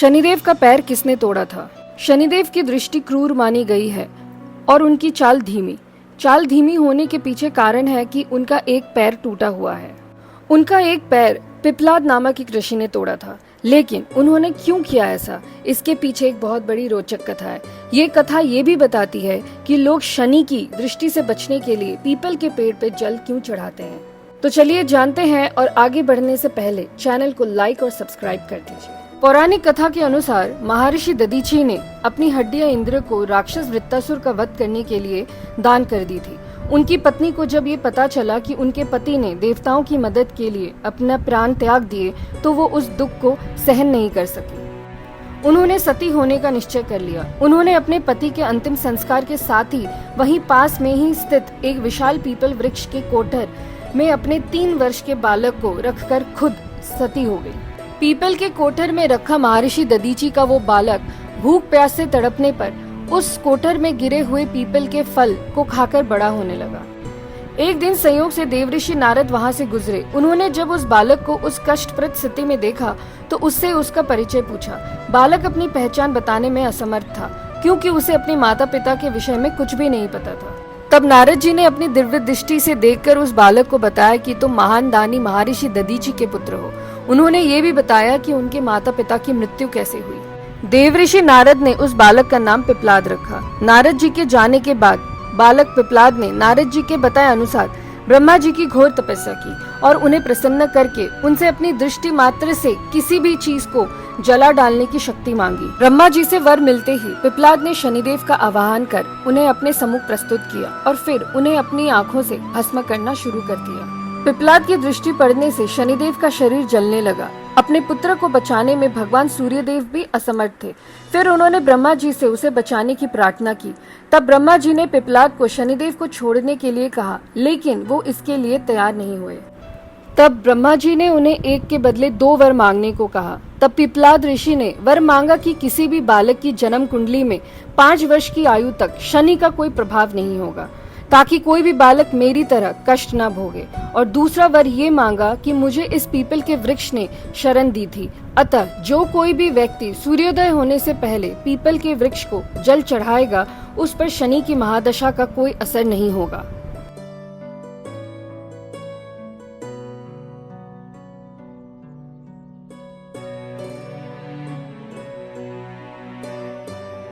शनिदेव का पैर किसने तोड़ा था? शनिदेव की दृष्टि क्रूर मानी गई है और उनकी चाल धीमी। चाल धीमी होने के पीछे कारण है कि उनका एक पैर टूटा हुआ है। उनका एक पैर पिप्लाद नामक एक ऋषि ने तोड़ा था, लेकिन उन्होंने क्यों किया ऐसा, इसके पीछे एक बहुत बड़ी रोचक कथा है। ये कथा ये भी बताती है कि लोग शनि की दृष्टि से बचने के लिए पीपल के पेड़ पे जल क्यों चढ़ाते हैं। तो चलिए जानते हैं, और आगे बढ़ने से पहले चैनल को लाइक और सब्सक्राइब कर दीजिए। पौराणिक कथा के अनुसार महर्षि दधीचि ने अपनी हड्डियां इंद्र को राक्षस वृत्तासुर का वध करने के लिए दान कर दी थी। उनकी पत्नी को जब ये पता चला कि उनके पति ने देवताओं की मदद के लिए अपना प्राण त्याग दिए, तो वो उस दुख को सहन नहीं कर सकी। उन्होंने सती होने का निश्चय कर लिया। उन्होंने अपने पति के अंतिम संस्कार के साथ ही वहीं पास में ही स्थित एक विशाल पीपल वृक्ष के कोठर में अपने 3 वर्ष के बालक को रखकर खुद सती हो गई। पीपल के कोठर में रखा महर्षि दधीचि का वो बालक भूख प्यास से तड़पने पर उस कोठर में गिरे हुए पीपल के फल को खाकर बड़ा होने लगा। एक दिन संयोग से देवऋषि नारद वहां से गुजरे। उन्होंने जब उस बालक को उस कष्टप्रद स्थिति में देखा तो उससे उसका परिचय पूछा। बालक अपनी पहचान बताने में असमर्थ था, क्योंकि उसे अपने माता पिता के विषय में कुछ भी नहीं पता था। तब नारद जी ने अपनी दिव्य दृष्टि से देखकर उस बालक को बताया कि तुम महान दानी महर्षि दधीचि के पुत्र हो। उन्होंने ये भी बताया कि उनके माता पिता की मृत्यु कैसे हुई। देवऋषि नारद ने उस बालक का नाम पिप्लाद रखा। नारद जी के जाने के बाद बालक पिप्लाद ने नारद जी के बताए अनुसार ब्रह्मा जी की घोर तपस्या की और उन्हें प्रसन्न करके उनसे अपनी दृष्टि मात्र से किसी भी चीज को जला डालने की शक्ति मांगी। ब्रह्मा जी से वर मिलते ही पिप्लाद ने शनिदेव का आवाहन कर उन्हें अपने सम्मुख प्रस्तुत किया और फिर उन्हें अपनी आंखों से भस्म करना शुरू कर दिया। पिप्लाद की दृष्टि पड़ने से शनिदेव का शरीर जलने लगा। अपने पुत्र को बचाने में भगवान सूर्यदेव भी असमर्थ थे। फिर उन्होंने ब्रह्मा जी से उसे बचाने की प्रार्थना की। तब ब्रह्मा जी ने पिप्लाद को शनिदेव को छोड़ने के लिए कहा, लेकिन वो इसके लिए तैयार नहीं हुए। तब ब्रह्मा जी ने उन्हें एक के बदले 2 वर मांगने को कहा। तब पिप्लाद ऋषि ने वर मांगा कि किसी भी बालक की जन्म कुंडली में 5 वर्ष की आयु तक शनि का कोई प्रभाव नहीं होगा, ताकि कोई भी बालक मेरी तरह कष्ट न भोगे। और दूसरा वर ये मांगा कि मुझे इस पीपल के वृक्ष ने शरण दी थी, अतः जो कोई भी व्यक्ति सूर्योदय होने से पहले पीपल के वृक्ष को जल चढ़ाएगा, उस पर शनि की महादशा का कोई असर नहीं होगा।